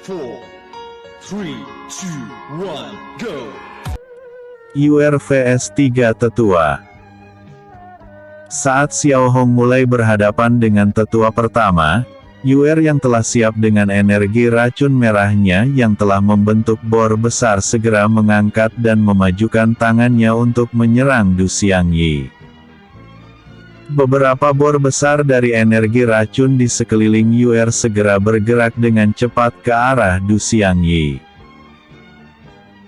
4, 3, 2, 1, go! Yuer vs 3 Tetua. Saat Xiao Hong mulai berhadapan dengan tetua pertama, Yuer yang telah siap dengan energi racun merahnya yang telah membentuk bor besar segera mengangkat dan memajukan tangannya untuk menyerang Du Xiangyi. Beberapa bor besar dari energi racun di sekeliling Yuer segera bergerak dengan cepat ke arah Du Xiangyi.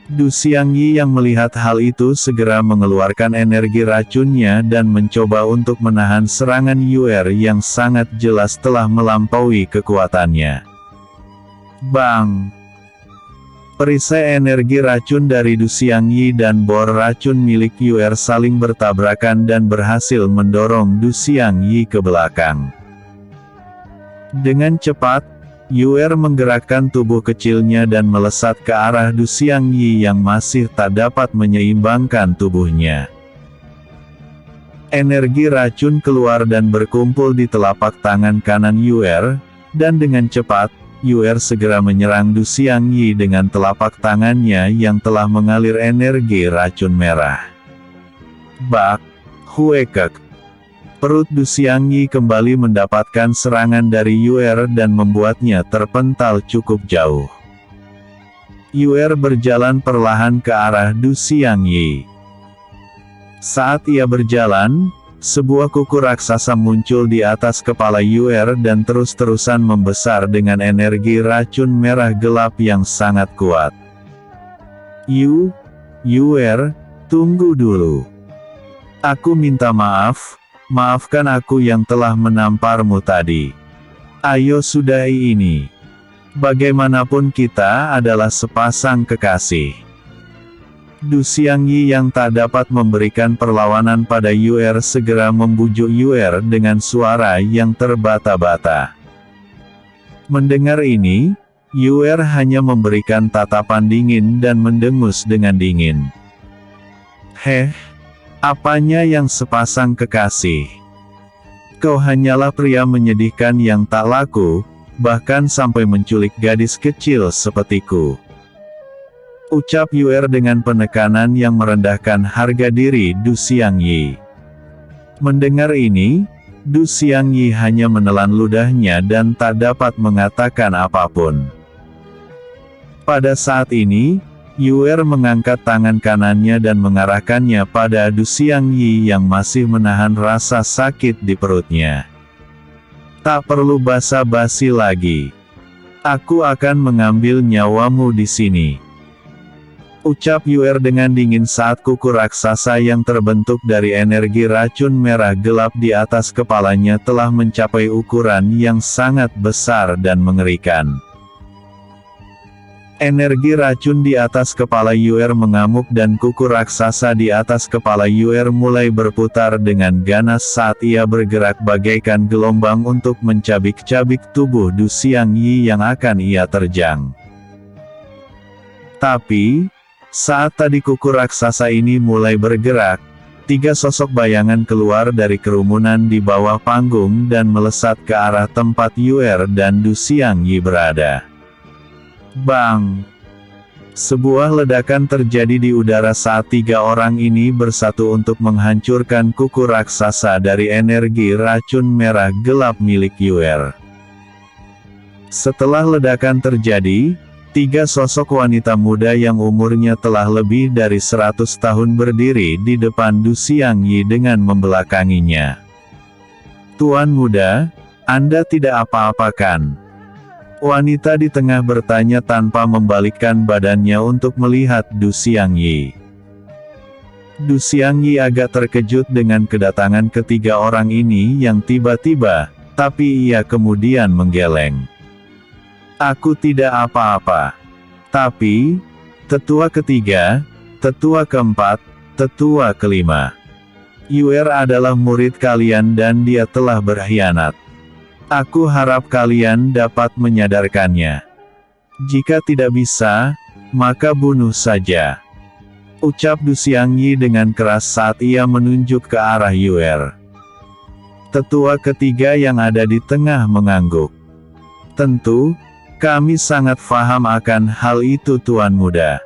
Du Xiangyi yang melihat hal itu segera mengeluarkan energi racunnya dan mencoba untuk menahan serangan Yuer yang sangat jelas telah melampaui kekuatannya. Bang! Perisai energi racun dari Du Xiangyi dan bor racun milik Yuer saling bertabrakan dan berhasil mendorong Du Xiangyi ke belakang. Dengan cepat, Yuer menggerakkan tubuh kecilnya dan melesat ke arah Du Xiangyi yang masih tak dapat menyeimbangkan tubuhnya. Energi racun keluar dan berkumpul di telapak tangan kanan Yuer, dan dengan cepat, Yuer segera menyerang Du Xiangyi dengan telapak tangannya yang telah mengalir energi racun merah. Bak! Huekek! Perut Du Xiangyi kembali mendapatkan serangan dari Yuer dan membuatnya terpental cukup jauh. Yuer berjalan perlahan ke arah Du Xiangyi. Saat ia berjalan, sebuah kuku raksasa muncul di atas kepala Yuer dan terus-terusan membesar dengan energi racun merah gelap yang sangat kuat. Yuer, tunggu dulu. Aku minta maaf, maafkan aku yang telah menamparmu tadi. Ayo sudahi ini. Bagaimanapun kita adalah sepasang kekasih. Du Xiangyi yang tak dapat memberikan perlawanan pada Yuer segera membujuk Yuer dengan suara yang terbata-bata. Mendengar ini, Yuer hanya memberikan tatapan dingin dan mendengus dengan dingin. Apanya yang sepasang kekasih? Kau hanyalah pria menyedihkan yang tak laku, bahkan sampai menculik gadis kecil sepertiku. Ucap Yuer dengan penekanan yang merendahkan harga diri Du Xiangyi. Mendengar ini, Du Xiangyi hanya menelan ludahnya dan tak dapat mengatakan apapun. Pada saat ini, Yuer mengangkat tangan kanannya dan mengarahkannya pada Du Xiangyi yang masih menahan rasa sakit di perutnya. Tak perlu basa-basi lagi. Aku akan mengambil nyawamu di sini. Ucap Yuer dengan dingin saat kuku raksasa yang terbentuk dari energi racun merah gelap di atas kepalanya telah mencapai ukuran yang sangat besar dan mengerikan. Energi racun di atas kepala Yuer mengamuk dan kuku raksasa di atas kepala Yuer mulai berputar dengan ganas saat ia bergerak bagaikan gelombang untuk mencabik-cabik tubuh Du Xiangyi yang akan ia terjang. Tapi, saat tadi kuku raksasa ini mulai bergerak, tiga sosok bayangan keluar dari kerumunan di bawah panggung dan melesat ke arah tempat Yuer dan Du Xiangyi berada. Bang! Sebuah ledakan terjadi di udara saat tiga orang ini bersatu untuk menghancurkan kuku raksasa dari energi racun merah gelap milik Yuer. Setelah ledakan terjadi, tiga sosok wanita muda yang umurnya telah lebih dari 100 tahun berdiri di depan Du Xiangyi dengan membelakanginya. Tuan muda, Anda tidak apa-apa kan? Wanita di tengah bertanya tanpa membalikkan badannya untuk melihat Du Xiangyi. Du Xiangyi agak terkejut dengan kedatangan ketiga orang ini yang tiba-tiba, tapi ia kemudian menggeleng. Aku tidak apa-apa. Tapi, tetua ketiga, tetua keempat, tetua kelima. Yuer adalah murid kalian dan dia telah berkhianat. Aku harap kalian dapat menyadarkannya. Jika tidak bisa, maka bunuh saja. Ucap Du Xiangyi dengan keras saat ia menunjuk ke arah Yuer. Tetua ketiga yang ada di tengah mengangguk. Tentu, Kami sangat paham akan hal itu Tuan Muda.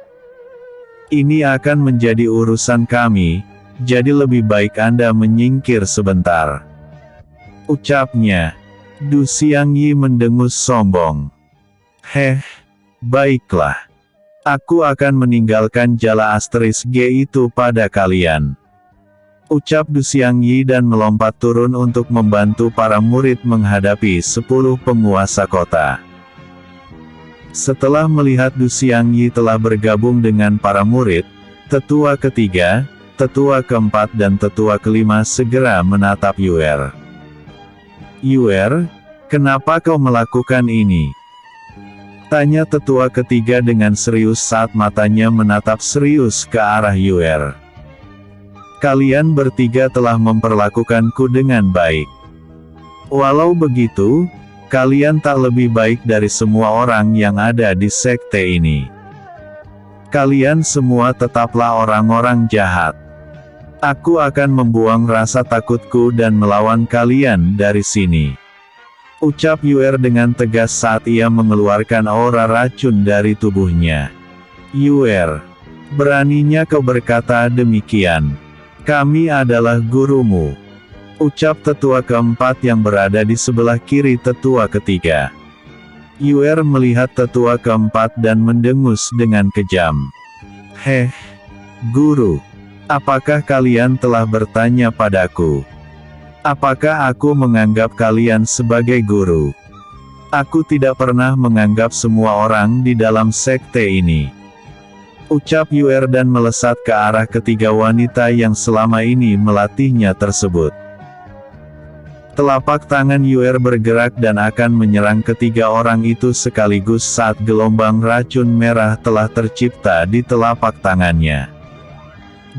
Ini akan menjadi urusan kami, jadi lebih baik Anda menyingkir sebentar. Ucapnya. Du Xiangyi mendengus sombong. Baiklah. Aku akan meninggalkan jala asteris G itu pada kalian. Ucap Du Xiangyi dan melompat turun untuk membantu para murid menghadapi 10 penguasa kota. Setelah melihat Du Xiangyi telah bergabung dengan para murid, tetua ketiga, tetua keempat dan tetua kelima segera menatap Yuer. Yuer, kenapa kau melakukan ini? Tanya tetua ketiga dengan serius saat matanya menatap serius ke arah Yuer. Kalian bertiga telah memperlakukanku dengan baik. Walau begitu, kalian tak lebih baik dari semua orang yang ada di sekte ini. Kalian semua tetaplah orang-orang jahat. Aku akan membuang rasa takutku dan melawan kalian dari sini. Ucap Yuer dengan tegas saat ia mengeluarkan aura racun dari tubuhnya. Yuer, beraninya kau berkata demikian. Kami adalah gurumu. Ucap tetua keempat yang berada di sebelah kiri tetua ketiga. Yuer melihat tetua keempat dan mendengus dengan kejam. Guru. Apakah kalian telah bertanya padaku? Apakah aku menganggap kalian sebagai guru? Aku tidak pernah menganggap semua orang di dalam sekte ini. Ucap Yuer dan melesat ke arah ketiga wanita yang selama ini melatihnya tersebut. Telapak tangan Yuer bergerak dan akan menyerang ketiga orang itu sekaligus saat gelombang racun merah telah tercipta di telapak tangannya.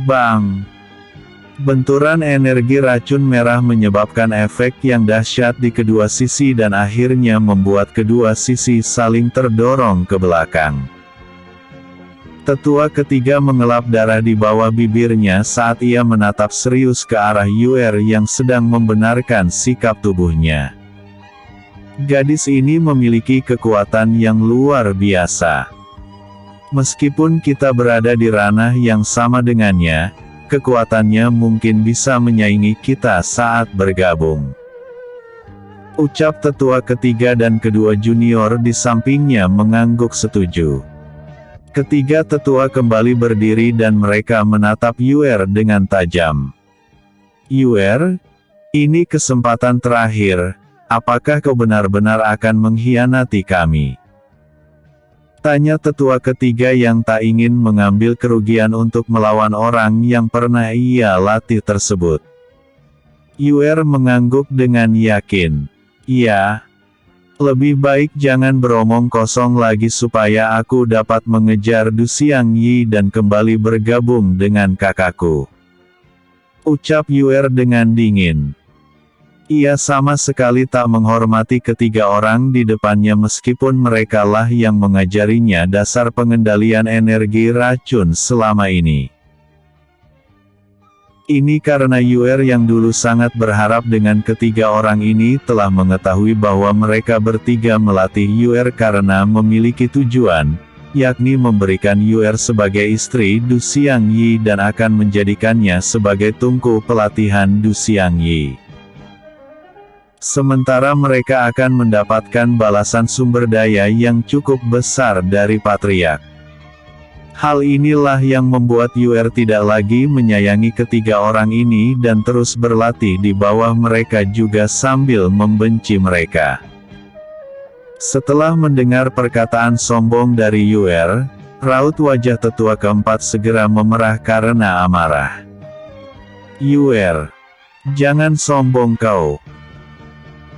Bang! Benturan energi racun merah menyebabkan efek yang dahsyat di kedua sisi dan akhirnya membuat kedua sisi saling terdorong ke belakang. Tetua ketiga mengelap darah di bawah bibirnya saat ia menatap serius ke arah Yuer yang sedang membenarkan sikap tubuhnya. Gadis ini memiliki kekuatan yang luar biasa. Meskipun kita berada di ranah yang sama dengannya, kekuatannya mungkin bisa menyaingi kita saat bergabung. Ucap tetua ketiga dan kedua junior di sampingnya mengangguk setuju. Ketiga tetua kembali berdiri dan mereka menatap Yuer dengan tajam. Yuer, ini kesempatan terakhir, apakah kau benar-benar akan mengkhianati kami? Tanya tetua ketiga yang tak ingin mengambil kerugian untuk melawan orang yang pernah ia latih tersebut. Yuer mengangguk dengan yakin. Ya. Lebih baik jangan beromong kosong lagi supaya aku dapat mengejar Du Xiangyi dan kembali bergabung dengan kakakku. Ucap Yuer dengan dingin. Ia sama sekali tak menghormati ketiga orang di depannya meskipun merekalah yang mengajarinya dasar pengendalian energi racun selama ini. Ini karena Yuer yang dulu sangat berharap dengan ketiga orang ini telah mengetahui bahwa mereka bertiga melatih Yuer karena memiliki tujuan, yakni memberikan Yuer sebagai istri Du Xiangyi dan akan menjadikannya sebagai tungku pelatihan Du Xiangyi. Sementara mereka akan mendapatkan balasan sumber daya yang cukup besar dari Patriark. Hal inilah yang membuat Yuer tidak lagi menyayangi ketiga orang ini dan terus berlatih di bawah mereka juga sambil membenci mereka. Setelah mendengar perkataan sombong dari Yuer, raut wajah tetua keempat segera memerah karena amarah. Yuer, jangan sombong kau.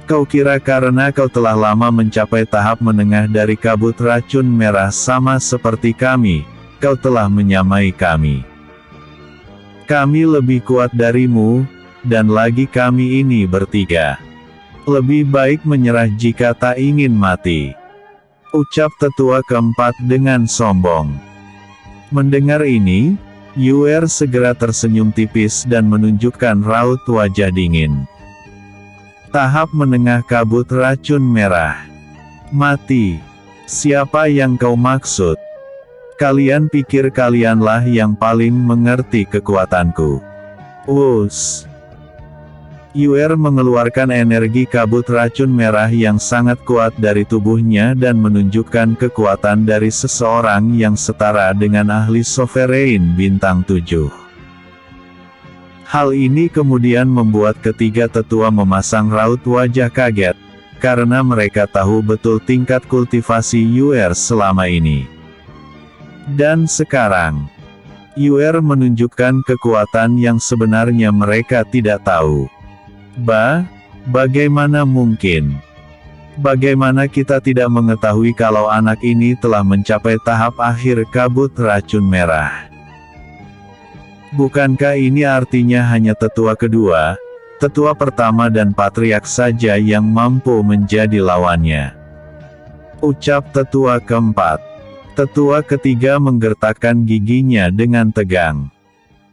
Kau kira karena kau telah lama mencapai tahap menengah dari kabut racun merah sama seperti kami, kau telah menyamai kami. Kami lebih kuat darimu, dan lagi kami ini bertiga. Lebih baik menyerah jika tak ingin mati. Ucap tetua keempat dengan sombong. Mendengar ini, Yuer segera tersenyum tipis dan menunjukkan raut wajah dingin. Tahap menengah kabut racun merah. Mati. Siapa yang kau maksud? Kalian pikir kalianlah yang paling mengerti kekuatanku. Wus. Yuer mengeluarkan energi kabut racun merah yang sangat kuat dari tubuhnya dan menunjukkan kekuatan dari seseorang yang setara dengan ahli Sovereign bintang 7. Hal ini kemudian membuat ketiga tetua memasang raut wajah kaget, karena mereka tahu betul tingkat kultivasi Yuer selama ini. Dan sekarang, Yuer menunjukkan kekuatan yang sebenarnya mereka tidak tahu. Bagaimana mungkin? Bagaimana kita tidak mengetahui kalau anak ini telah mencapai tahap akhir kabut racun merah? Bukankah ini artinya hanya tetua kedua, tetua pertama dan patriark saja yang mampu menjadi lawannya? Ucap tetua keempat. Tetua ketiga menggertakkan giginya dengan tegang.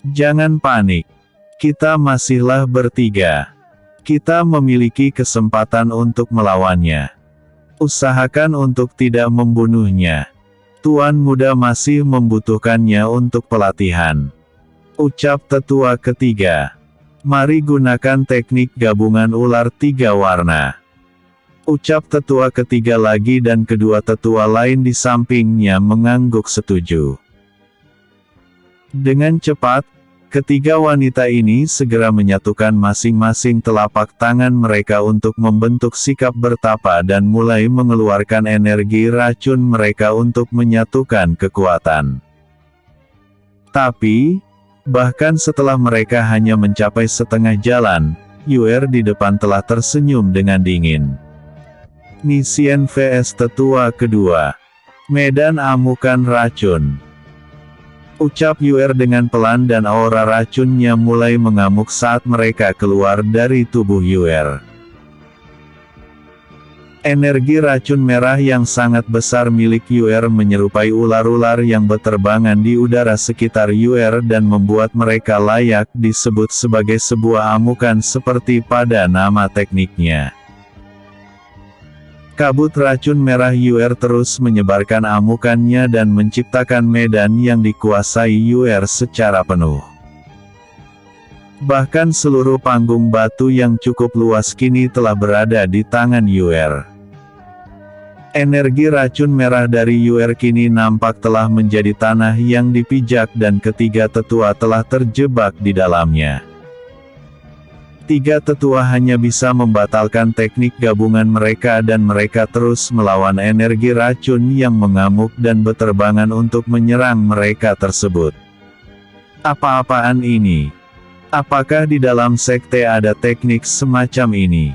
Jangan panik. Kita masihlah bertiga. Kita memiliki kesempatan untuk melawannya. Usahakan untuk tidak membunuhnya. Tuan muda masih membutuhkannya untuk pelatihan. Ucap tetua ketiga. Mari gunakan teknik gabungan ular 3 warna. Ucap tetua ketiga lagi dan kedua tetua lain di sampingnya mengangguk setuju. Dengan cepat, ketiga wanita ini segera menyatukan masing-masing telapak tangan mereka untuk membentuk sikap bertapa dan mulai mengeluarkan energi racun mereka untuk menyatukan kekuatan. Tapi, bahkan setelah mereka hanya mencapai setengah jalan, Yuer di depan telah tersenyum dengan dingin. Nisian vs tetua kedua. Medan amukan racun. Ucap Yuer dengan pelan dan aura racunnya mulai mengamuk saat mereka keluar dari tubuh Yuer. Energi racun merah yang sangat besar milik Yuer menyerupai ular-ular yang berterbangan di udara sekitar Yuer dan membuat mereka layak disebut sebagai sebuah amukan seperti pada nama tekniknya. Kabut racun merah Yuer terus menyebarkan amukannya dan menciptakan medan yang dikuasai Yuer secara penuh. Bahkan seluruh panggung batu yang cukup luas kini telah berada di tangan Yuer. Energi racun merah dari Yuer kini nampak telah menjadi tanah yang dipijak dan ketiga tetua telah terjebak di dalamnya. Tiga tetua hanya bisa membatalkan teknik gabungan mereka dan mereka terus melawan energi racun yang mengamuk dan berterbangan untuk menyerang mereka tersebut. Apa-apaan ini? Apakah di dalam sekte ada teknik semacam ini?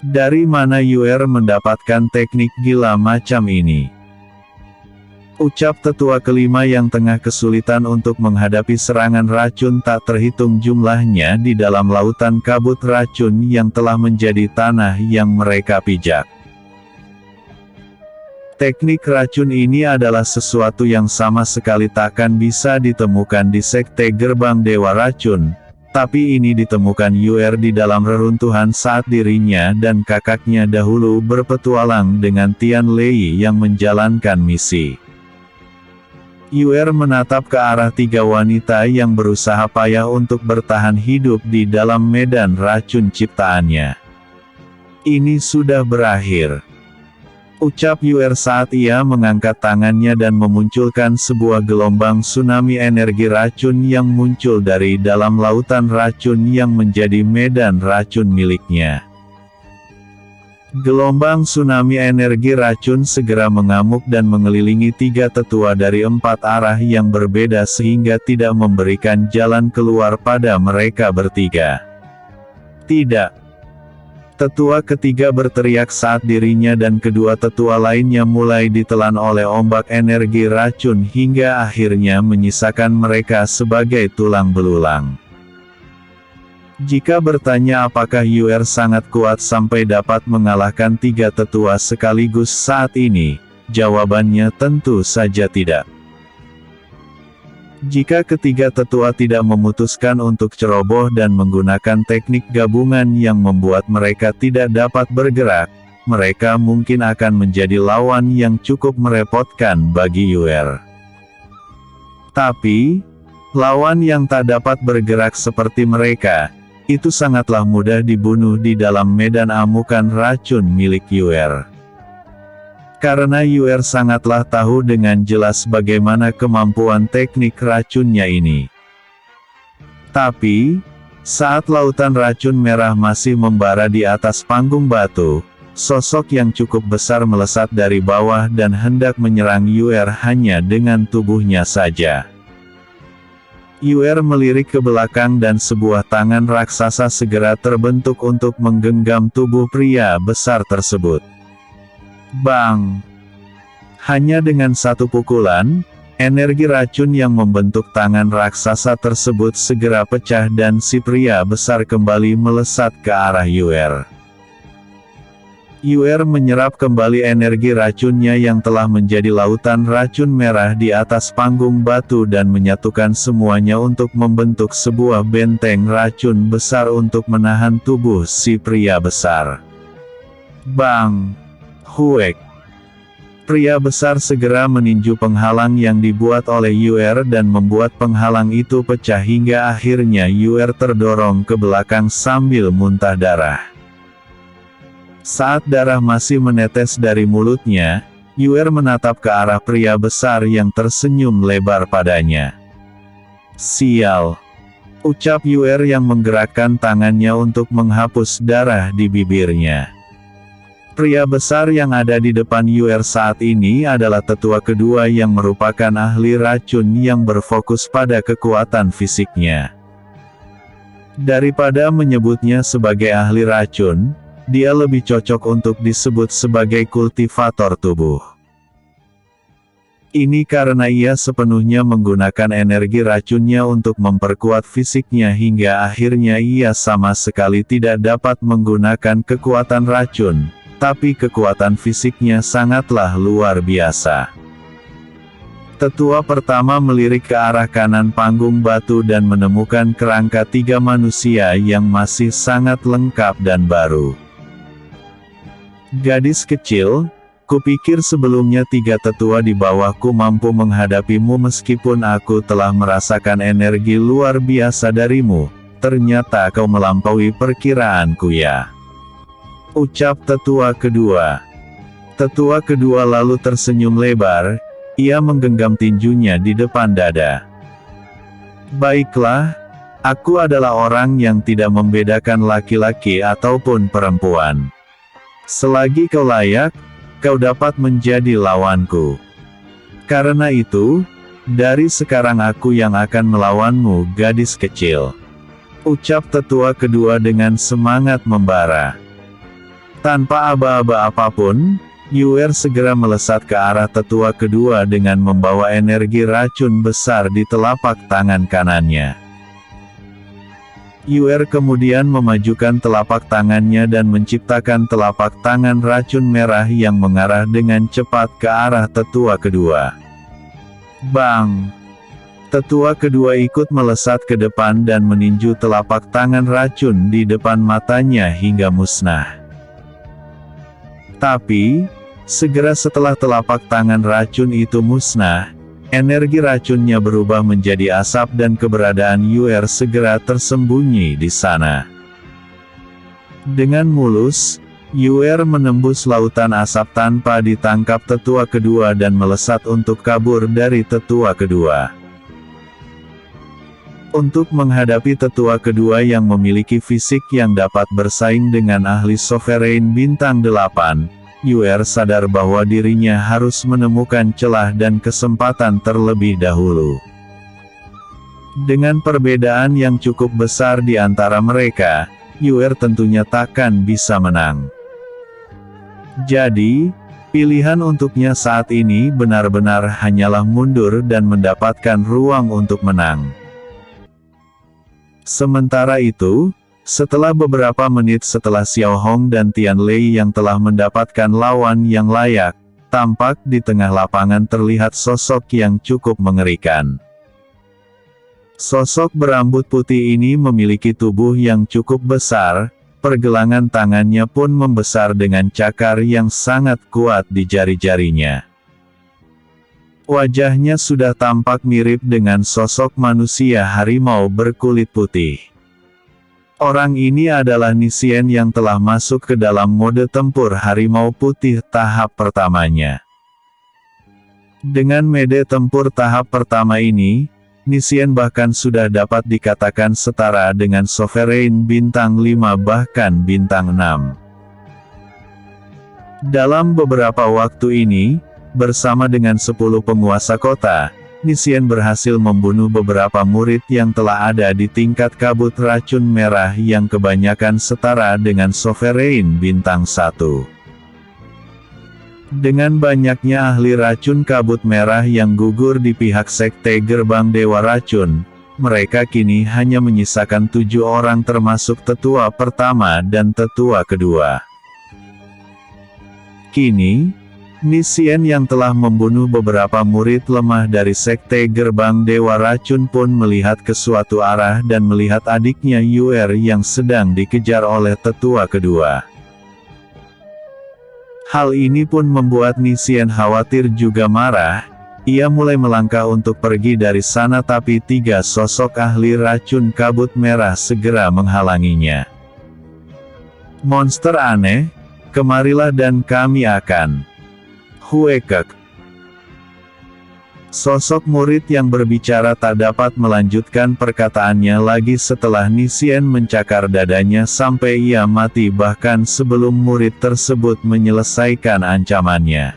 Dari mana Yuer mendapatkan teknik gila macam ini? Ucap tetua kelima yang tengah kesulitan untuk menghadapi serangan racun tak terhitung jumlahnya di dalam lautan kabut racun yang telah menjadi tanah yang mereka pijak. Teknik racun ini adalah sesuatu yang sama sekali takkan bisa ditemukan di sekte gerbang dewa racun, tapi ini ditemukan Yuer di dalam reruntuhan saat dirinya dan kakaknya dahulu berpetualang dengan Tian Lei yang menjalankan misi. Yuer menatap ke arah tiga wanita yang berusaha payah untuk bertahan hidup di dalam medan racun ciptaannya. Ini sudah berakhir. Ucap Yuer saat ia mengangkat tangannya dan memunculkan sebuah gelombang tsunami energi racun yang muncul dari dalam lautan racun yang menjadi medan racun miliknya. Gelombang tsunami energi racun segera mengamuk dan mengelilingi tiga tetua dari 4 arah yang berbeda sehingga tidak memberikan jalan keluar pada mereka bertiga. Tidak. Tetua ketiga berteriak saat dirinya dan kedua tetua lainnya mulai ditelan oleh ombak energi racun hingga akhirnya menyisakan mereka sebagai tulang belulang. Jika bertanya apakah Yuer sangat kuat sampai dapat mengalahkan tiga tetua sekaligus saat ini, jawabannya tentu saja tidak. Jika ketiga tetua tidak memutuskan untuk ceroboh dan menggunakan teknik gabungan yang membuat mereka tidak dapat bergerak, mereka mungkin akan menjadi lawan yang cukup merepotkan bagi Yuer. Tapi, lawan yang tak dapat bergerak seperti mereka, itu sangatlah mudah dibunuh di dalam medan amukan racun milik Yuer. Karena Yuer sangatlah tahu dengan jelas bagaimana kemampuan teknik racunnya ini. Tapi, saat lautan racun merah masih membara di atas panggung batu, sosok yang cukup besar melesat dari bawah dan hendak menyerang Yuer hanya dengan tubuhnya saja. Yuer melirik ke belakang dan sebuah tangan raksasa segera terbentuk untuk menggenggam tubuh pria besar tersebut. Bang! Hanya dengan satu pukulan, energi racun yang membentuk tangan raksasa tersebut segera pecah dan si pria besar kembali melesat ke arah Yuer. Yuer menyerap kembali energi racunnya yang telah menjadi lautan racun merah di atas panggung batu dan menyatukan semuanya untuk membentuk sebuah benteng racun besar untuk menahan tubuh si pria besar. Bang! Huek! Pria besar segera meninju penghalang yang dibuat oleh Yuer dan membuat penghalang itu pecah hingga akhirnya Yuer terdorong ke belakang sambil muntah darah. Saat darah masih menetes dari mulutnya, Yuer menatap ke arah pria besar yang tersenyum lebar padanya. Sial! Ucap Yuer yang menggerakkan tangannya untuk menghapus darah di bibirnya. Pria besar yang ada di depan Yuer saat ini adalah tetua kedua yang merupakan ahli racun yang berfokus pada kekuatan fisiknya. Daripada menyebutnya sebagai ahli racun, dia lebih cocok untuk disebut sebagai kultivator tubuh. Ini karena ia sepenuhnya menggunakan energi racunnya untuk memperkuat fisiknya hingga akhirnya ia sama sekali tidak dapat menggunakan kekuatan racun, tapi kekuatan fisiknya sangatlah luar biasa. Tetua pertama melirik ke arah kanan panggung batu dan menemukan kerangka 3 manusia yang masih sangat lengkap dan baru. Gadis kecil, kupikir sebelumnya 3 tetua di bawahku mampu menghadapimu meskipun aku telah merasakan energi luar biasa darimu, ternyata kau melampaui perkiraanku ya. Ucap tetua kedua. Tetua kedua lalu tersenyum lebar, ia menggenggam tinjunya di depan dada. Baiklah, aku adalah orang yang tidak membedakan laki-laki ataupun perempuan. Selagi kau layak, kau dapat menjadi lawanku. Karena itu, dari sekarang aku yang akan melawanmu, gadis kecil. Ucap tetua kedua dengan semangat membara. Tanpa aba-aba apapun, Yuer segera melesat ke arah tetua kedua dengan membawa energi racun besar di telapak tangan kanannya. Yuer kemudian memajukan telapak tangannya dan menciptakan telapak tangan racun merah yang mengarah dengan cepat ke arah tetua kedua. Bang! Tetua kedua ikut melesat ke depan dan meninju telapak tangan racun di depan matanya hingga musnah. Tapi, segera setelah telapak tangan racun itu musnah, energi racunnya berubah menjadi asap dan keberadaan Yuer segera tersembunyi di sana. Dengan mulus, Yuer menembus lautan asap tanpa ditangkap tetua kedua dan melesat untuk kabur dari tetua kedua. Untuk menghadapi tetua kedua yang memiliki fisik yang dapat bersaing dengan ahli Sovereign bintang 8, Yuer sadar bahwa dirinya harus menemukan celah dan kesempatan terlebih dahulu. Dengan perbedaan yang cukup besar di antara mereka, Yuer tentunya takkan bisa menang. Jadi, pilihan untuknya saat ini benar-benar hanyalah mundur dan mendapatkan ruang untuk menang. Sementara itu, setelah beberapa menit setelah Xiao Hong dan Tian Lei yang telah mendapatkan lawan yang layak, tampak di tengah lapangan terlihat sosok yang cukup mengerikan. Sosok berambut putih ini memiliki tubuh yang cukup besar, pergelangan tangannya pun membesar dengan cakar yang sangat kuat di jari-jarinya. Wajahnya sudah tampak mirip dengan sosok manusia harimau berkulit putih. Orang ini adalah Nisien yang telah masuk ke dalam mode tempur harimau putih tahap pertamanya. Dengan mode tempur tahap pertama ini, Nisien bahkan sudah dapat dikatakan setara dengan Sovereign bintang 5 bahkan bintang 6. Dalam beberapa waktu ini, bersama dengan 10 penguasa kota, Nisien berhasil membunuh beberapa murid yang telah ada di tingkat kabut racun merah yang kebanyakan setara dengan Sovereign bintang 1. Dengan banyaknya ahli racun kabut merah yang gugur di pihak sekte gerbang Dewa Racun, mereka kini hanya menyisakan 7 orang termasuk tetua pertama dan tetua kedua. Kini, Nisien yang telah membunuh beberapa murid lemah dari sekte gerbang Dewa Racun pun melihat ke suatu arah dan melihat adiknya Yuer yang sedang dikejar oleh tetua kedua. Hal ini pun membuat Nisien khawatir juga marah. Ia mulai melangkah untuk pergi dari sana tapi 3 sosok ahli racun kabut merah segera menghalanginya. Monster aneh, kemarilah dan kami akan Huekek. Sosok murid yang berbicara tak dapat melanjutkan perkataannya lagi setelah Nisien mencakar dadanya sampai ia mati bahkan sebelum murid tersebut menyelesaikan ancamannya.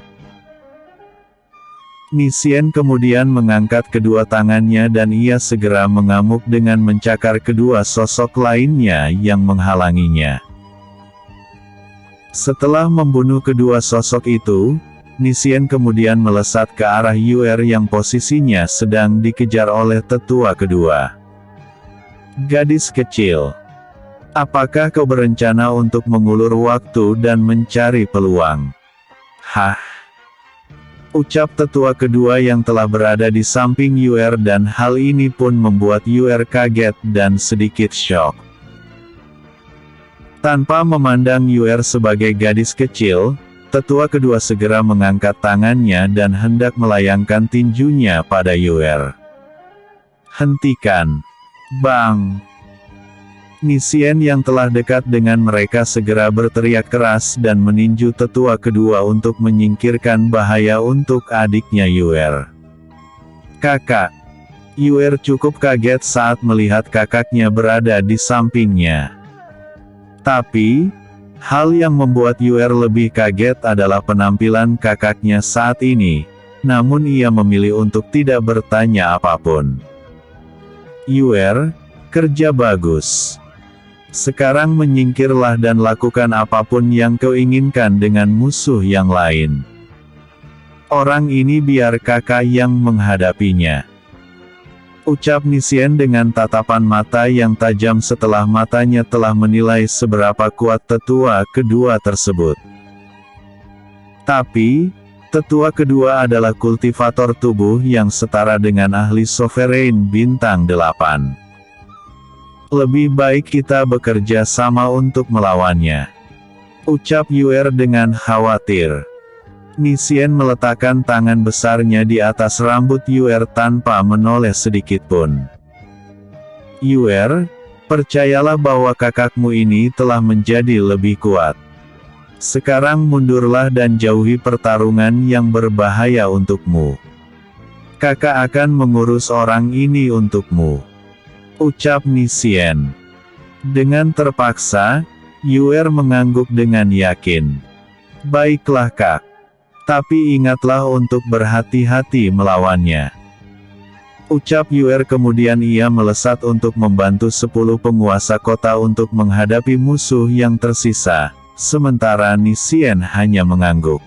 Nisien kemudian mengangkat kedua tangannya dan ia segera mengamuk dengan mencakar kedua sosok lainnya yang menghalanginya. Setelah membunuh kedua sosok itu, Nisien kemudian melesat ke arah Yuer yang posisinya sedang dikejar oleh tetua kedua. Gadis kecil, apakah kau berencana untuk mengulur waktu dan mencari peluang? Hah? Ucap tetua kedua yang telah berada di samping Yuer dan hal ini pun membuat Yuer kaget dan sedikit syok. Tanpa memandang Yuer sebagai gadis kecil, tetua kedua segera mengangkat tangannya dan hendak melayangkan tinjunya pada Yuer. Hentikan! Bang! Nisien yang telah dekat dengan mereka segera berteriak keras dan meninju tetua kedua untuk menyingkirkan bahaya untuk adiknya Yuer. Kakak! Yuer cukup kaget saat melihat kakaknya berada di sampingnya. Tapi, hal yang membuat Yuer lebih kaget adalah penampilan kakaknya saat ini, namun ia memilih untuk tidak bertanya apapun. Yuer, kerja bagus. Sekarang menyingkirlah dan lakukan apapun yang kau inginkan dengan musuh yang lain. Orang ini biar kakak yang menghadapinya. Ucap Nisien dengan tatapan mata yang tajam setelah matanya telah menilai seberapa kuat tetua kedua tersebut. Tapi, tetua kedua adalah kultivator tubuh yang setara dengan ahli Sovereign bintang 8. Lebih baik kita bekerja sama untuk melawannya. Ucap Yuer dengan khawatir. Nisien meletakkan tangan besarnya di atas rambut Yuer tanpa menoleh sedikitpun. Yuer, percayalah bahwa kakakmu ini telah menjadi lebih kuat. Sekarang mundurlah dan jauhi pertarungan yang berbahaya untukmu. Kakak akan mengurus orang ini untukmu. Ucap Nisien. Dengan terpaksa, Yuer mengangguk dengan yakin. Baiklah kak. Tapi ingatlah untuk berhati-hati melawannya. Ucap Yuer kemudian ia melesat untuk membantu 10 penguasa kota untuk menghadapi musuh yang tersisa, sementara Nisien hanya mengangguk.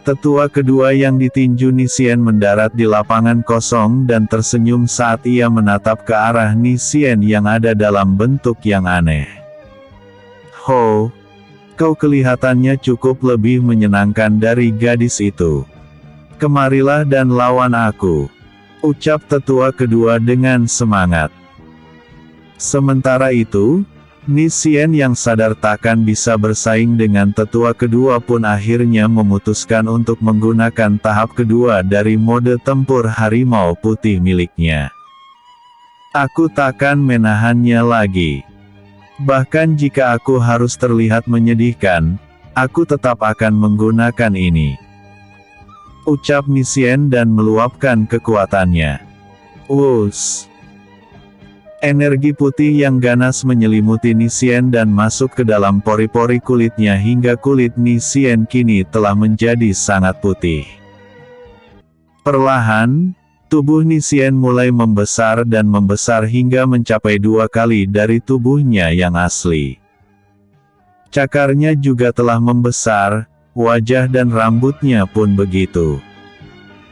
Tetua kedua yang ditinju Nisien mendarat di lapangan kosong dan tersenyum saat ia menatap ke arah Nisien yang ada dalam bentuk yang aneh. Ho! Kau kelihatannya cukup lebih menyenangkan dari gadis itu. Kemarilah dan lawan aku. Ucap tetua kedua dengan semangat. Sementara itu, Nissien yang sadar takkan bisa bersaing dengan tetua kedua pun akhirnya memutuskan untuk menggunakan tahap kedua dari mode tempur harimau putih miliknya. Aku takkan menahannya lagi. Bahkan jika aku harus terlihat menyedihkan, aku tetap akan menggunakan ini. Ucap Nissien dan meluapkan kekuatannya. Wus! Energi putih yang ganas menyelimuti Nissien dan masuk ke dalam pori-pori kulitnya hingga kulit Nissien kini telah menjadi sangat putih. Perlahan, tubuh Nissien mulai membesar dan membesar hingga mencapai 2 kali dari tubuhnya yang asli. Cakarnya juga telah membesar, wajah dan rambutnya pun begitu.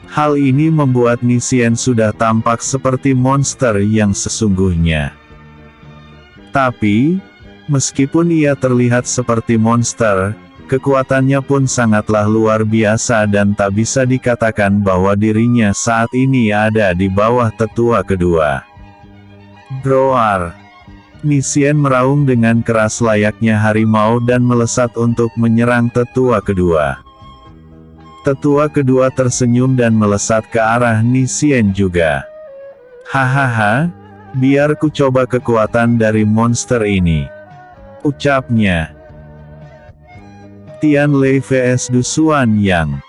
Hal ini membuat Nissien sudah tampak seperti monster yang sesungguhnya. Tapi, meskipun ia terlihat seperti monster, kekuatannya pun sangatlah luar biasa dan tak bisa dikatakan bahwa dirinya saat ini ada di bawah tetua kedua. Groar! Nissien meraung dengan keras layaknya harimau dan melesat untuk menyerang tetua kedua. Tetua kedua tersenyum dan melesat ke arah Nissien juga. Hahaha, biar ku coba kekuatan dari monster ini. Ucapnya. Tian Lei vs Du Xuanyang.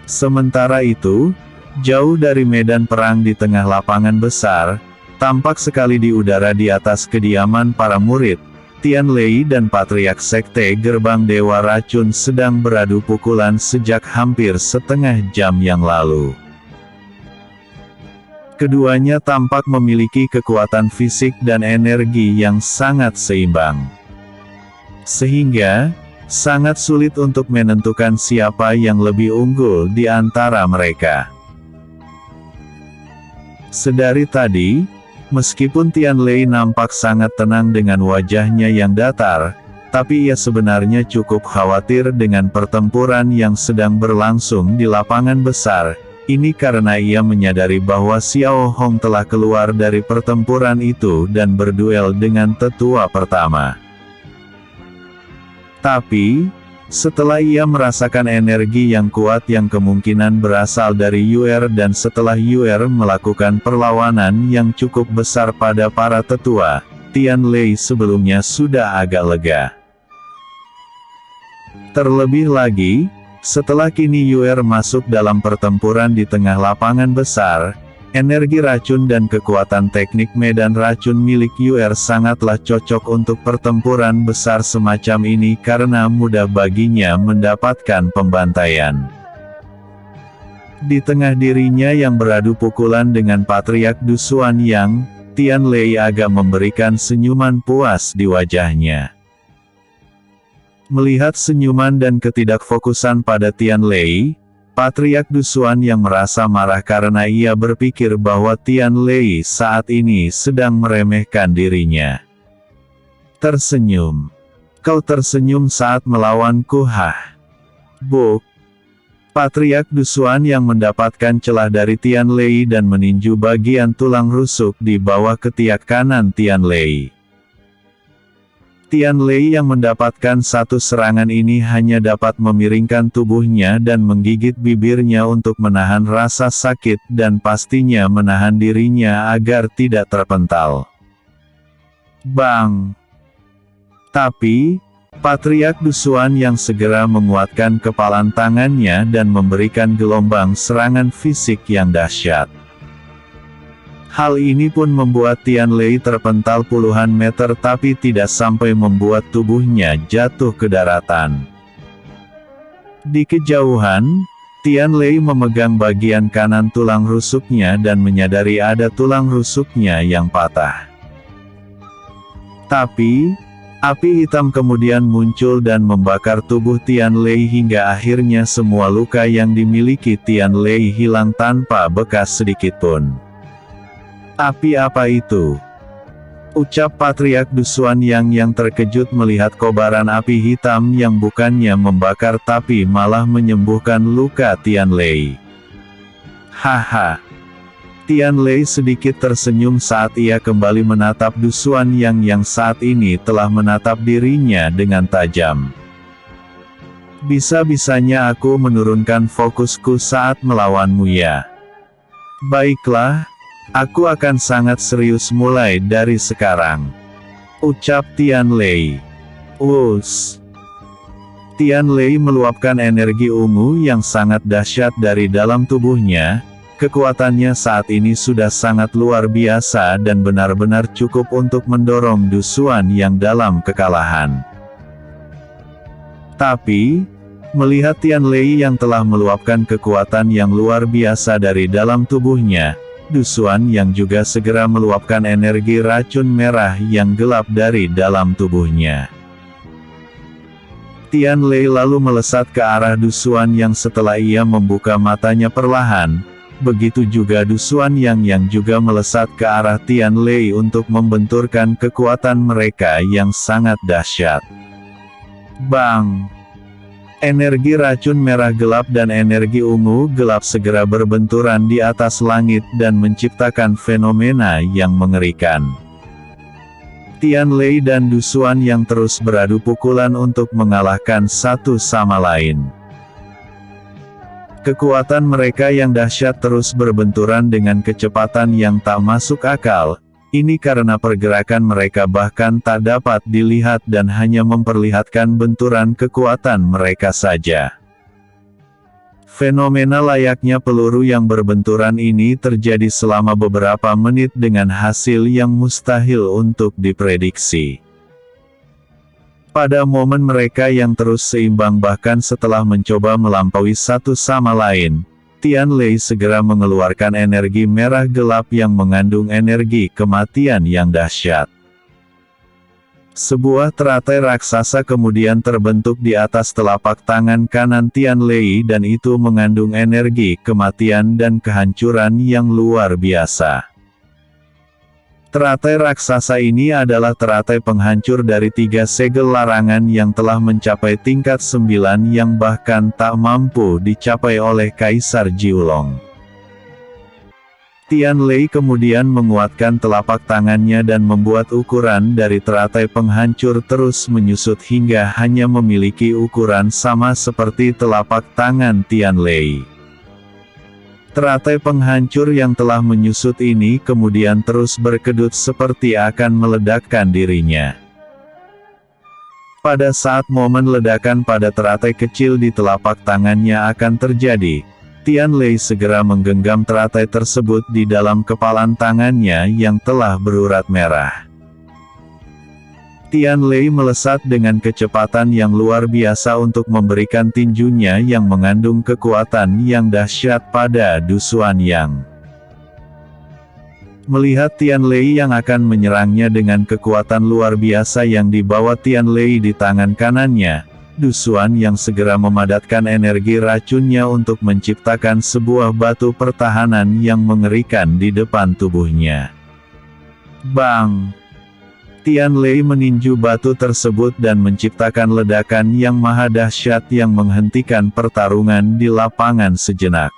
Sementara itu, jauh dari medan perang di tengah lapangan besar, tampak sekali di udara di atas kediaman para murid, Tian Lei dan Patriark Sekte Gerbang Dewa Racun sedang beradu pukulan sejak hampir setengah jam yang lalu. Keduanya tampak memiliki kekuatan fisik dan energi yang sangat seimbang. Sehingga, sangat sulit untuk menentukan siapa yang lebih unggul di antara mereka. Sedari tadi, meskipun Tian Lei nampak sangat tenang dengan wajahnya yang datar, tapi ia sebenarnya cukup khawatir dengan pertempuran yang sedang berlangsung di lapangan besar. Ini karena ia menyadari bahwa Xiao Hong telah keluar dari pertempuran itu dan berduel dengan tetua pertama. Tapi, setelah ia merasakan energi yang kuat yang kemungkinan berasal dari Yuer dan setelah Yuer melakukan perlawanan yang cukup besar pada para tetua, Tian Lei sebelumnya sudah agak lega. Terlebih lagi, setelah kini Yuer masuk dalam pertempuran di tengah lapangan besar, energi racun dan kekuatan teknik medan racun milik Yuer sangatlah cocok untuk pertempuran besar semacam ini karena mudah baginya mendapatkan pembantaian. Di tengah dirinya yang beradu pukulan dengan Patriark Du Xuanyang, Tian Lei agak memberikan senyuman puas di wajahnya. Melihat senyuman dan ketidakfokusan pada Tian Lei, Patriark Du Xuanyang merasa marah karena ia berpikir bahwa Tian Lei saat ini sedang meremehkan dirinya. Tersenyum. Kau tersenyum saat melawanku, hah? Buk. Patriark Du Xuanyang mendapatkan celah dari Tian Lei dan meninju bagian tulang rusuk di bawah ketiak kanan Tian Lei. Tian Lei yang mendapatkan satu serangan ini hanya dapat memiringkan tubuhnya dan menggigit bibirnya untuk menahan rasa sakit dan pastinya menahan dirinya agar tidak terpental. Bang! Tapi, Patriark Du Xuanyang segera menguatkan kepalan tangannya dan memberikan gelombang serangan fisik yang dahsyat. Hal ini pun membuat Tian Lei terpental puluhan meter tapi tidak sampai membuat tubuhnya jatuh ke daratan. Di kejauhan, Tian Lei memegang bagian kanan tulang rusuknya dan menyadari ada tulang rusuknya yang patah. Tapi, api hitam kemudian muncul dan membakar tubuh Tian Lei hingga akhirnya semua luka yang dimiliki Tian Lei hilang tanpa bekas sedikitpun. Api apa itu? Ucap Patriark Du Xuanyang yang terkejut melihat kobaran api hitam yang bukannya membakar tapi malah menyembuhkan luka Tian Lei. Haha. Tian Lei sedikit tersenyum saat ia kembali menatap Du Xuanyang yang saat ini telah menatap dirinya dengan tajam. Bisa-bisanya aku menurunkan fokusku saat melawanmu ya. Baiklah, aku akan sangat serius mulai dari sekarang, ucap Tian Lei. Us. Tian Lei meluapkan energi ungu yang sangat dahsyat dari dalam tubuhnya. Kekuatannya saat ini sudah sangat luar biasa dan benar-benar cukup untuk mendorong Du Xuanyang dalam kekalahan. Tapi, melihat Tian Lei yang telah meluapkan kekuatan yang luar biasa dari dalam tubuhnya, Du Xuanyang juga segera meluapkan energi racun merah yang gelap dari dalam tubuhnya. Tian Lei lalu melesat ke arah Du Xuanyang setelah ia membuka matanya perlahan. Begitu juga Du Xuanyang yang juga melesat ke arah Tian Lei untuk membenturkan kekuatan mereka yang sangat dahsyat. Bang! Energi racun merah gelap dan energi ungu gelap segera berbenturan di atas langit dan menciptakan fenomena yang mengerikan. Tian Lei dan Du Xuanyang terus beradu pukulan untuk mengalahkan satu sama lain. Kekuatan mereka yang dahsyat terus berbenturan dengan kecepatan yang tak masuk akal, ini karena pergerakan mereka bahkan tak dapat dilihat dan hanya memperlihatkan benturan kekuatan mereka saja. Fenomena layaknya peluru yang berbenturan ini terjadi selama beberapa menit dengan hasil yang mustahil untuk diprediksi. Pada momen mereka yang terus seimbang bahkan setelah mencoba melampaui satu sama lain, Tian Lei segera mengeluarkan energi merah gelap yang mengandung energi kematian yang dahsyat. Sebuah teratai raksasa kemudian terbentuk di atas telapak tangan kanan Tian Lei dan itu mengandung energi kematian dan kehancuran yang luar biasa. Teratai raksasa ini adalah teratai penghancur dari 3 segel larangan yang telah mencapai tingkat 9 yang bahkan tak mampu dicapai oleh Kaisar Jiulong. Tian Lei kemudian menguatkan telapak tangannya dan membuat ukuran dari teratai penghancur terus menyusut hingga hanya memiliki ukuran sama seperti telapak tangan Tian Lei. Teratai penghancur yang telah menyusut ini kemudian terus berkedut seperti akan meledakkan dirinya. Pada saat momen ledakan pada teratai kecil di telapak tangannya akan terjadi, Tian Lei segera menggenggam teratai tersebut di dalam kepalan tangannya yang telah berurat merah. Tian Lei melesat dengan kecepatan yang luar biasa untuk memberikan tinjunya yang mengandung kekuatan yang dahsyat pada Du Xuanyang. Melihat Tian Lei yang akan menyerangnya dengan kekuatan luar biasa yang dibawa Tian Lei di tangan kanannya, Du Xuanyang segera memadatkan energi racunnya untuk menciptakan sebuah batu pertahanan yang mengerikan di depan tubuhnya. Bang! Tian Lei meninju batu tersebut dan menciptakan ledakan yang maha dahsyat yang menghentikan pertarungan di lapangan sejenak.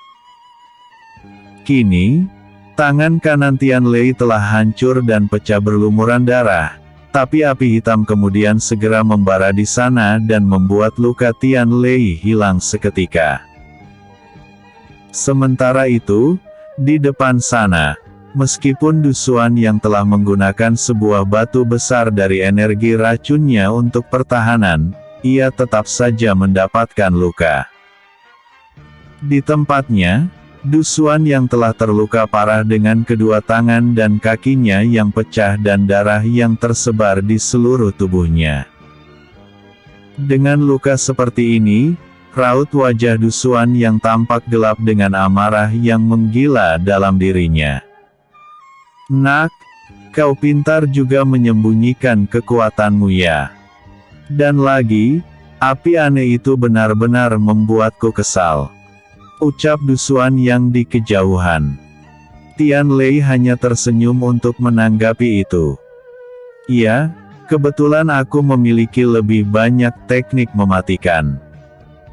Kini, tangan kanan Tian Lei telah hancur dan pecah berlumuran darah, tapi api hitam kemudian segera membara di sana dan membuat luka Tian Lei hilang seketika. Sementara itu, di depan sana, meskipun Du Xuanyang telah menggunakan sebuah batu besar dari energi racunnya untuk pertahanan, ia tetap saja mendapatkan luka. Di tempatnya, Du Xuanyang telah terluka parah dengan kedua tangan dan kakinya yang pecah dan darah yang tersebar di seluruh tubuhnya. Dengan luka seperti ini, raut wajah Du Xuanyang tampak gelap dengan amarah yang menggila dalam dirinya. Nak, kau pintar juga menyembunyikan kekuatanmu ya. Dan lagi, api aneh itu benar-benar membuatku kesal, ucap Du Xuanyang di kejauhan. Tian Lei hanya tersenyum untuk menanggapi itu. Iya, kebetulan aku memiliki lebih banyak teknik mematikan.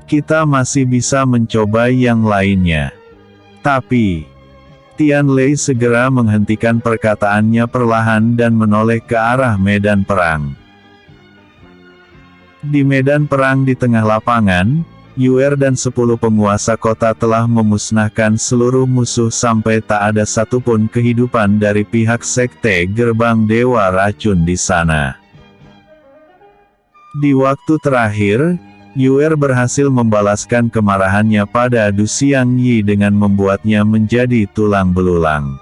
Kita masih bisa mencoba yang lainnya. Tapi, Tian Lei segera menghentikan perkataannya perlahan dan menoleh ke arah medan perang. Di medan perang di tengah lapangan, Yuer dan 10 penguasa kota telah memusnahkan seluruh musuh sampai tak ada satupun kehidupan dari pihak sekte Gerbang Dewa Racun di sana. Di waktu terakhir, Yuer berhasil membalaskan kemarahannya pada Du Xiangyi dengan membuatnya menjadi tulang belulang.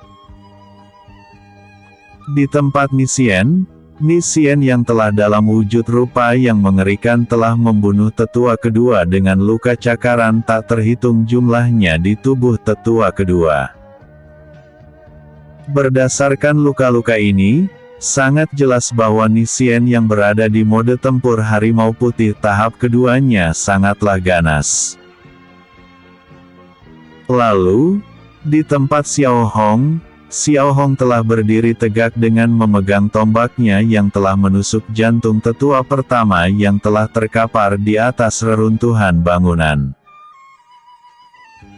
Di tempat Ni Xian yang telah dalam wujud rupa yang mengerikan telah membunuh tetua kedua dengan luka cakaran tak terhitung jumlahnya di tubuh tetua kedua. Berdasarkan luka-luka ini, sangat jelas bahwa Ni Xian yang berada di mode tempur harimau putih tahap keduanya sangatlah ganas. Lalu, di tempat Xiao Hong telah berdiri tegak dengan memegang tombaknya yang telah menusuk jantung tetua pertama yang telah terkapar di atas reruntuhan bangunan.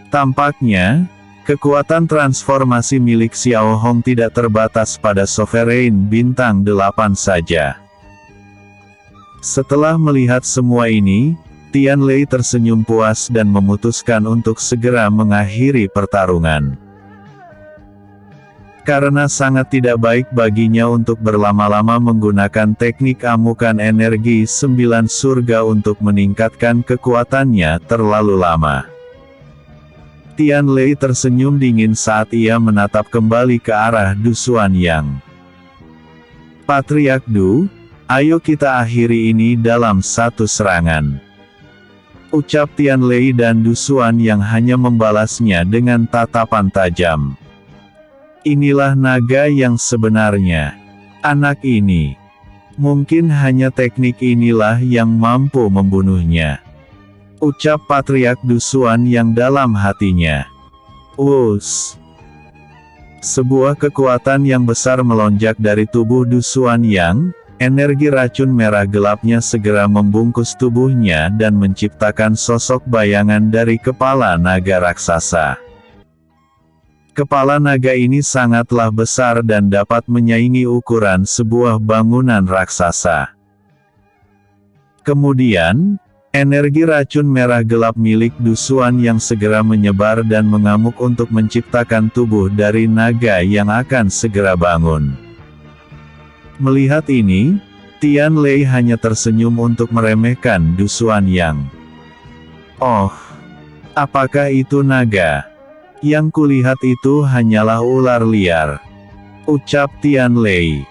Tampaknya, kekuatan transformasi milik Xiao Hong tidak terbatas pada Sovereign Bintang 8 saja. Setelah melihat semua ini, Tian Lei tersenyum puas dan memutuskan untuk segera mengakhiri pertarungan. Karena sangat tidak baik baginya untuk berlama-lama menggunakan teknik amukan energi 9 surga untuk meningkatkan kekuatannya terlalu lama. Tian Lei tersenyum dingin saat ia menatap kembali ke arah Du Xuanyang. Patriark Du, ayo kita akhiri ini dalam satu serangan. Ucap Tian Lei dan Du Xuanyang hanya membalasnya dengan tatapan tajam. Inilah naga yang sebenarnya. Anak ini. Mungkin hanya teknik inilah yang mampu membunuhnya. Ucap Patriark Du Xuanyang dalam hatinya. Wus. Sebuah kekuatan yang besar melonjak dari tubuh Du Xuanyang, energi racun merah gelapnya segera membungkus tubuhnya dan menciptakan sosok bayangan dari kepala naga raksasa. Kepala naga ini sangatlah besar dan dapat menyaingi ukuran sebuah bangunan raksasa. Kemudian, energi racun merah gelap milik Du Xuanyang segera menyebar dan mengamuk untuk menciptakan tubuh dari naga yang akan segera bangun. Melihat ini, Tian Lei hanya tersenyum untuk meremehkan Du Xuanyang. Oh, apakah itu naga? Yang kulihat itu hanyalah ular liar. Ucap Tian Lei.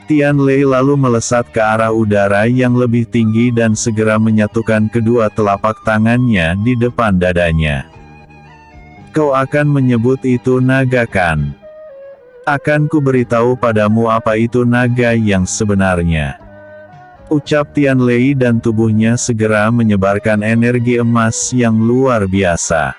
Tian Lei lalu melesat ke arah udara yang lebih tinggi dan segera menyatukan kedua telapak tangannya di depan dadanya. Kau akan menyebut itu naga kan? Akan ku beritahu padamu apa itu naga yang sebenarnya. Ucap Tian Lei dan tubuhnya segera menyebarkan energi emas yang luar biasa.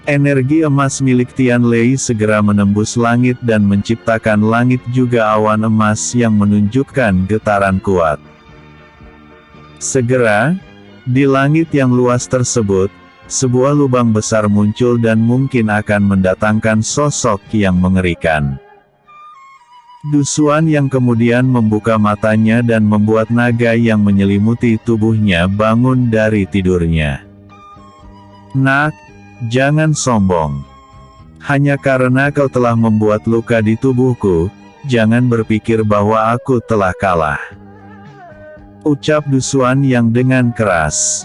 Energi emas milik Tian Lei segera menembus langit dan menciptakan langit juga awan emas yang menunjukkan getaran kuat. Segera, di langit yang luas tersebut, sebuah lubang besar muncul dan mungkin akan mendatangkan sosok yang mengerikan. Du Xuanyang kemudian membuka matanya dan membuat naga yang menyelimuti tubuhnya bangun dari tidurnya. Nak, jangan sombong. Hanya karena kau telah membuat luka di tubuhku, jangan berpikir bahwa aku telah kalah. Ucap Du Xuanyang dengan keras.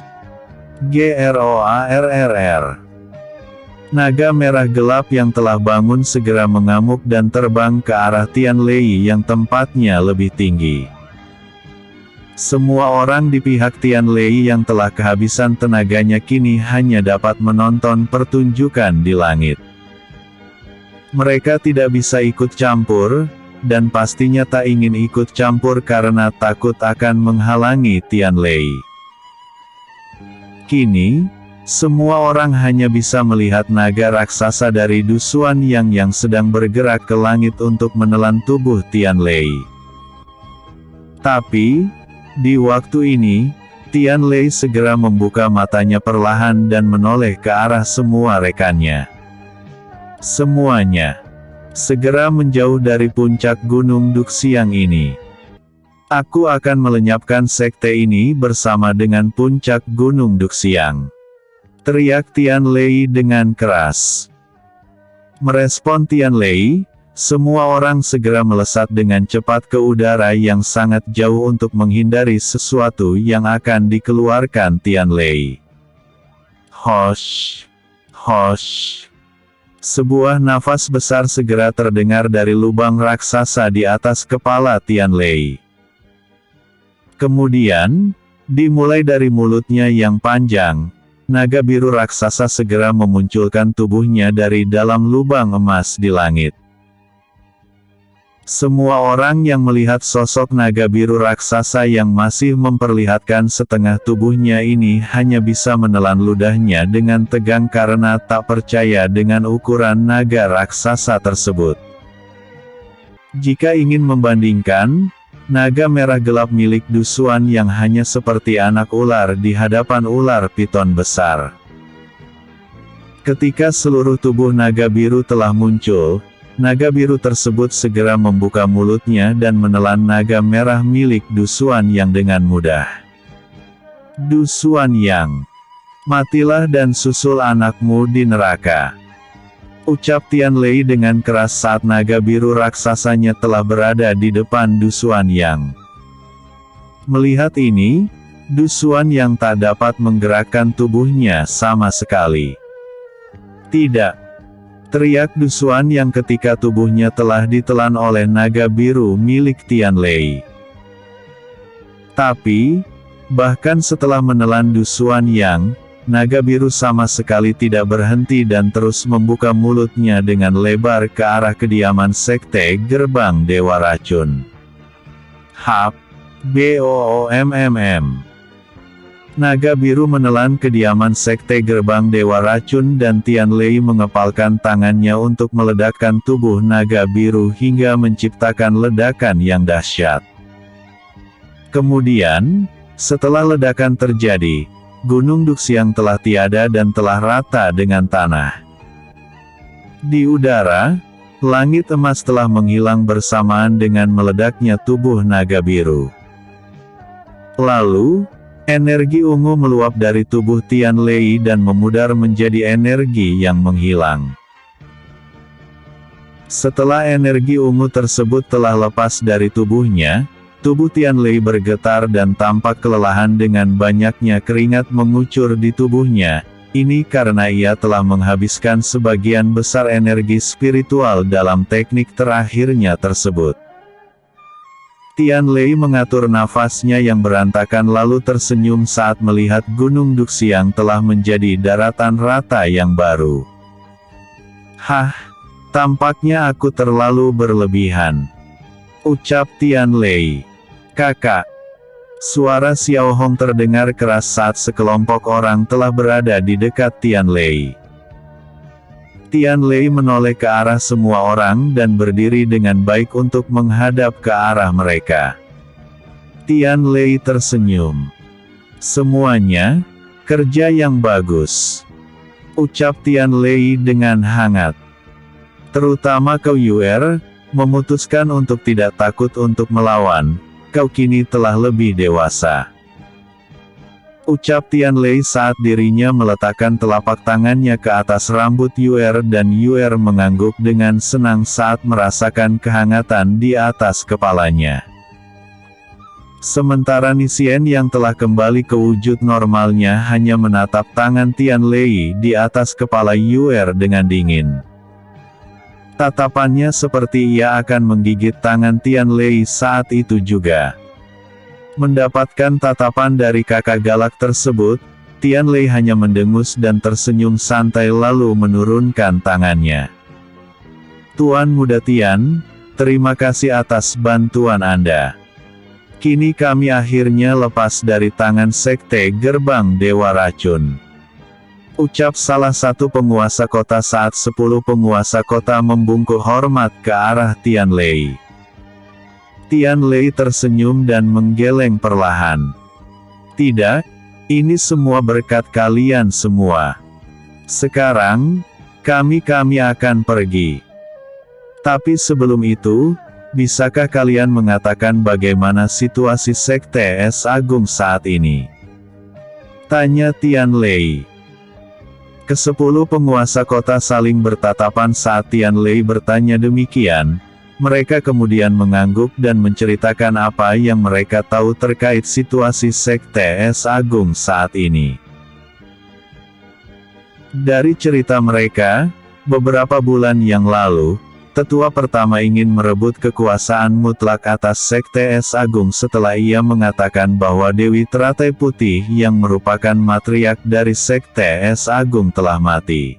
Groarrr. Naga merah gelap yang telah bangun segera mengamuk dan terbang ke arah Tian Lei yang tempatnya lebih tinggi. Semua orang di pihak Tian Lei yang telah kehabisan tenaganya kini hanya dapat menonton pertunjukan di langit. Mereka tidak bisa ikut campur, dan pastinya tak ingin ikut campur karena takut akan menghalangi Tian Lei. Kini, semua orang hanya bisa melihat naga raksasa dari Du Xuanyang yang sedang bergerak ke langit untuk menelan tubuh Tian Lei. Tapi, di waktu ini, Tian Lei segera membuka matanya perlahan dan menoleh ke arah semua rekannya. Semuanya segera menjauh dari puncak Gunung Duxiang ini. Aku akan melenyapkan sekte ini bersama dengan puncak Gunung Duxiang, teriak Tian Lei dengan keras. Merespon Tian Lei, semua orang segera melesat dengan cepat ke udara yang sangat jauh untuk menghindari sesuatu yang akan dikeluarkan Tian Lei. Hosh! Hosh! Sebuah nafas besar segera terdengar dari lubang raksasa di atas kepala Tian Lei. Kemudian, dimulai dari mulutnya yang panjang, naga biru raksasa segera memunculkan tubuhnya dari dalam lubang emas di langit. Semua orang yang melihat sosok naga biru raksasa yang masih memperlihatkan setengah tubuhnya ini hanya bisa menelan ludahnya dengan tegang karena tak percaya dengan ukuran naga raksasa tersebut. Jika ingin membandingkan, naga merah gelap milik Du Xuan yang hanya seperti anak ular di hadapan ular piton besar. Ketika seluruh tubuh naga biru telah muncul, naga biru tersebut segera membuka mulutnya dan menelan naga merah milik Du Xuan yang dengan mudah. Du Xuan yang, matilah dan susul anakmu di neraka. Ucap Tian Lei dengan keras saat naga biru raksasanya telah berada di depan Du Xuan yang. Melihat ini, Du Xuan yang tak dapat menggerakkan tubuhnya sama sekali. Tidak! Teriak Du Xuan yang ketika tubuhnya telah ditelan oleh naga biru milik Tian Lei. Tapi, bahkan setelah menelan Du Xuan yang, naga biru sama sekali tidak berhenti dan terus membuka mulutnya dengan lebar ke arah kediaman sekte Gerbang Dewa Racun. Hap! BOOMMM. Naga biru menelan kediaman sekte Gerbang Dewa Racun dan Tian Lei mengepalkan tangannya untuk meledakkan tubuh naga biru hingga menciptakan ledakan yang dahsyat. Kemudian, setelah ledakan terjadi, Gunung Duxiang telah tiada dan telah rata dengan tanah. Di udara, langit emas telah menghilang bersamaan dengan meledaknya tubuh naga biru. Lalu, energi ungu meluap dari tubuh Tian Lei dan memudar menjadi energi yang menghilang. Setelah energi ungu tersebut telah lepas dari tubuhnya, tubuh Tian Lei bergetar dan tampak kelelahan dengan banyaknya keringat mengucur di tubuhnya. Ini karena ia telah menghabiskan sebagian besar energi spiritual dalam teknik terakhirnya tersebut. Tian Lei mengatur nafasnya yang berantakan lalu tersenyum saat melihat Gunung Duxiang telah menjadi daratan rata yang baru. Hah, tampaknya aku terlalu berlebihan. Ucap Tian Lei. Kakak. Suara Xiao Hong terdengar keras saat sekelompok orang telah berada di dekat Tian Lei. Tian Lei menoleh ke arah semua orang dan berdiri dengan baik untuk menghadap ke arah mereka. Tian Lei tersenyum. Semuanya, kerja yang bagus. Ucap Tian Lei dengan hangat. Terutama kau Yuer, memutuskan untuk tidak takut untuk melawan, kau kini telah lebih dewasa. Ucap Tian Lei saat dirinya meletakkan telapak tangannya ke atas rambut Yuer dan Yuer mengangguk dengan senang saat merasakan kehangatan di atas kepalanya. Sementara Nisien yang telah kembali ke wujud normalnya hanya menatap tangan Tian Lei di atas kepala Yuer dengan dingin. Tatapannya seperti ia akan menggigit tangan Tian Lei saat itu juga. Mendapatkan tatapan dari kakak galak tersebut, Tian Lei hanya mendengus dan tersenyum santai lalu menurunkan tangannya. Tuan Muda Tian, terima kasih atas bantuan Anda. Kini kami akhirnya lepas dari tangan sekte Gerbang Dewa Racun. Ucap salah satu penguasa kota saat 10 penguasa kota membungkuk hormat ke arah Tian Lei. Tian Lei tersenyum dan menggeleng perlahan. Tidak, ini semua berkat kalian semua. Sekarang, Kami akan pergi. Tapi sebelum itu, bisakah kalian mengatakan bagaimana situasi Sekte Es Agung saat ini? Tanya Tian Lei. Ke-10 penguasa kota saling bertatapan saat Tian Lei bertanya demikian. Mereka kemudian mengangguk dan menceritakan apa yang mereka tahu terkait situasi Sekte Es Agung saat ini. Dari cerita mereka, beberapa bulan yang lalu, tetua pertama ingin merebut kekuasaan mutlak atas Sekte Es Agung setelah ia mengatakan bahwa Dewi Teratai Putih yang merupakan matriark dari Sekte Es Agung telah mati.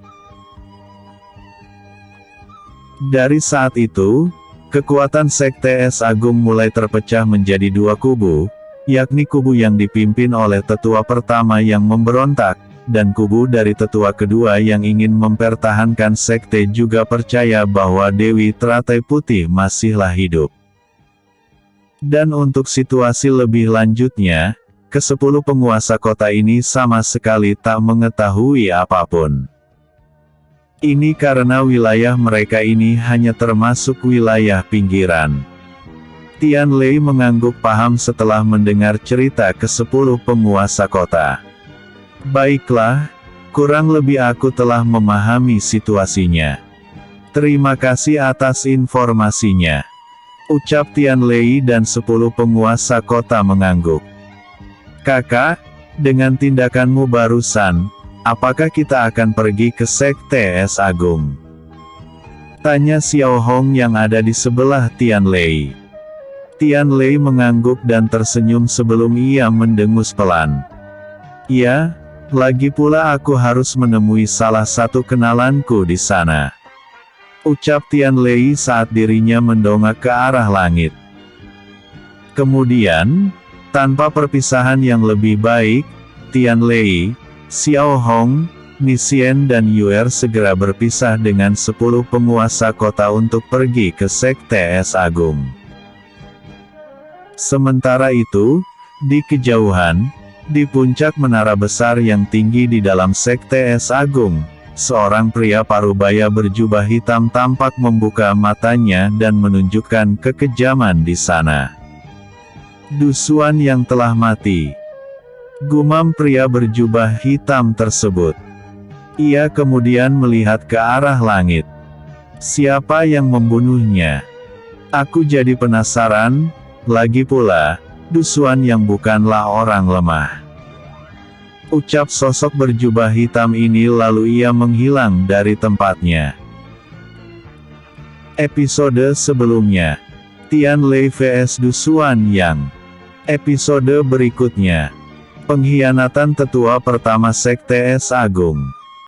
Dari saat itu, kekuatan Sekte Es Agung mulai terpecah menjadi dua kubu, yakni kubu yang dipimpin oleh tetua pertama yang memberontak, dan kubu dari tetua kedua yang ingin mempertahankan sekte juga percaya bahwa Dewi Teratai Putih masihlah hidup. Dan untuk situasi lebih lanjutnya, ke-10 penguasa kota ini sama sekali tak mengetahui apapun. Ini karena wilayah mereka ini hanya termasuk wilayah pinggiran. Tian Lei mengangguk paham setelah mendengar cerita ke-10 penguasa kota. Baiklah, kurang lebih aku telah memahami situasinya. Terima kasih atas informasinya. Ucap Tian Lei dan 10 penguasa kota mengangguk. Kakak, dengan tindakanmu barusan, apakah kita akan pergi ke Sekte Es Agung? Tanya Xiao Hong yang ada di sebelah Tian Lei. Tian Lei mengangguk dan tersenyum sebelum ia mendengus pelan. Ya, lagi pula aku harus menemui salah satu kenalanku di sana. Ucap Tian Lei saat dirinya mendongak ke arah langit. Kemudian, tanpa perpisahan yang lebih baik, Tian Lei, Xiao Hong, Nisien dan Yuer segera berpisah dengan 10 penguasa kota untuk pergi ke Sekte Es Agung. Sementara itu, di kejauhan, di puncak menara besar yang tinggi di dalam Sekte Es Agung, seorang pria parubaya berjubah hitam tampak membuka matanya dan menunjukkan kekejaman di sana. Dusuan yang telah mati. Gumam pria berjubah hitam tersebut. Ia kemudian melihat ke arah langit. Siapa yang membunuhnya? Aku jadi penasaran, lagi pula, Dusuan yang bukanlah orang lemah. Ucap sosok berjubah hitam ini lalu ia menghilang dari tempatnya. Episode sebelumnya, Tian Lei vs Dusuan Yang. Episode berikutnya, pengkhianatan tetua pertama Sekte Es Agung.